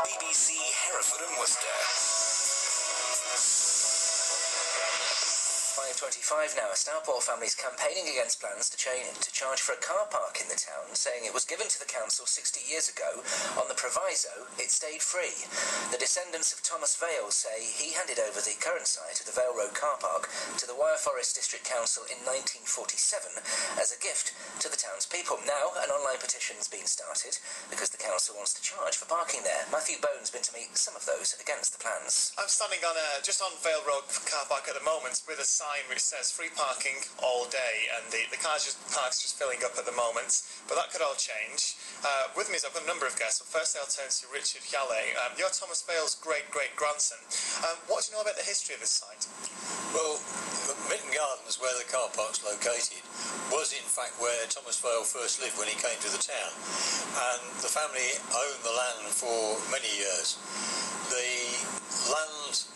BBC Hereford and Worcester. 5:25 now. A Stourport family is campaigning against plans to charge for a car park in the town, saying it was given to the council 60 years ago on the proviso it stayed free. The descendants of Thomas Vale say he handed over the current site of the Vale Road car park to the Hereford District Council in 1947 as a gift to the townspeople. Now, an online petition's been started because the council wants to charge for parking there. Matthew Bone's been to meet some of those against the plans. I'm standing on just on Vale Road car park at the moment with a sign which says free parking all day, and the park's just filling up at the moment, but that could all change. With me is I've got a number of guests. But firstly, I'll turn to Richard Yale. You're Thomas Vale's great-great-grandson. What do you know about the history of this site? Well, Mitten Gardens, where the car park's located, was in fact where Thomas Vale first lived when he came to the town, and the family owned the land for many years. The land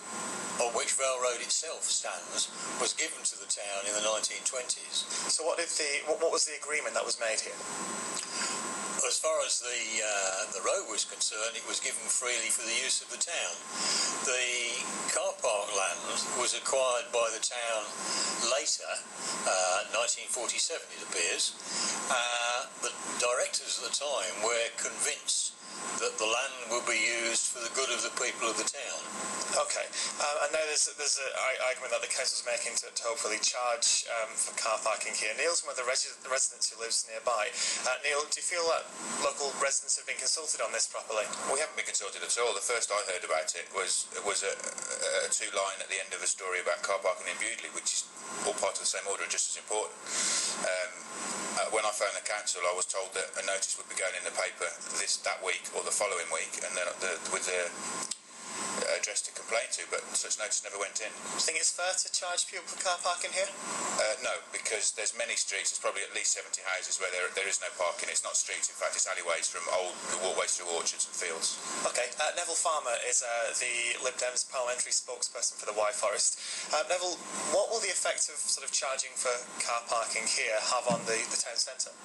on which Vale Road itself stands was given to the town in the 1920s. So what was the agreement that was made here? As far as the road was concerned, it was given freely for the use of the town. The car park land was acquired by the town later, 1947 it appears. The directors at the time were convinced that the land would be used for the good of the people of the town. Okay, I know there's an argument that the council's making to hopefully charge for car parking here. Neil's one of the residents who lives nearby. Neil, do you feel that local residents have been consulted on this properly? We haven't been consulted at all. The first I heard about it was a two-line at the end of a story about car parking in Bewdley, which is all part of the same order and just as important. When I phoned the council, I was told that a notice would be going in the paper that week or the following week, and then with the address to complain to, but such notice never went in. Do you think it's fair to charge people for car parking here? No, because there's many streets, there's probably at least 70 houses where there is no parking. It's not streets, in fact it's alleyways from old walkways through orchards and fields. Okay, Neville Farmer is the Lib Dems parliamentary spokesperson for the Forest. Neville, what will the effect of sort of charging for car parking here have on the town centre?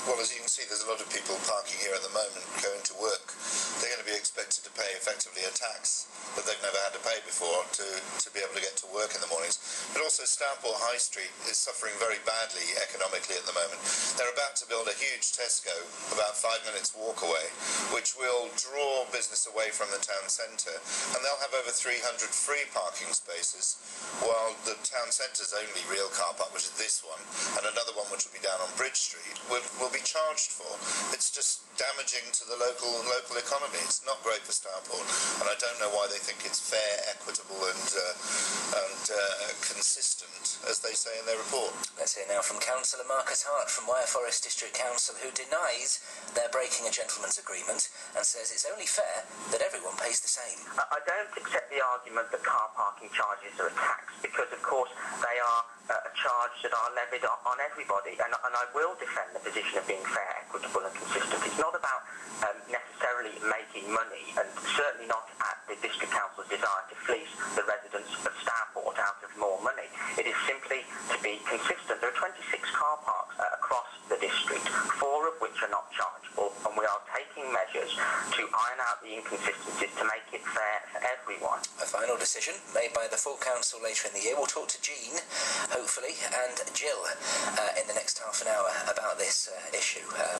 Well, as you can see, there's a lot of people parking here at the moment going to work. They're going to be expected to pay effectively a tax that they've never had to pay before to be able to get to work in the mornings. But also Stourport High Street is suffering very badly economically at the moment. They're about to build a huge Tesco about 5 minutes walk away, which will draw business away from the town centre, and they'll have over 300 free parking spaces, while the town centre's only real car park, which is this one, and another one which will be down on Bridge Street, will be charged for. It's just damaging to the local economy. It's not great for Stourport, and I don't know why they think it's fair, equitable and consistent, as they say in their report. Let's hear now from Councillor Marcus Hart from Hereford District Council, who denies they're breaking a gentleman's agreement and says it's only fair that everyone pays the same. I don't accept the argument that car parking charges are a tax, because of course they are a charge that are levied on everybody, and I will defend the position of being fair, equitable and consistent. It's not about necessarily making money, and certainly not at the District Council's desire to fleece the residents of Stourport out of more money. It is simply to be consistent. There are 26 car parks across the district, 4 of which are not chargeable, and we are taking measures to iron out the inconsistencies to make it fair for everyone. A final decision made by the full council later in the year. We'll talk to Jean, hopefully, and Jill in the next half an hour about this issue.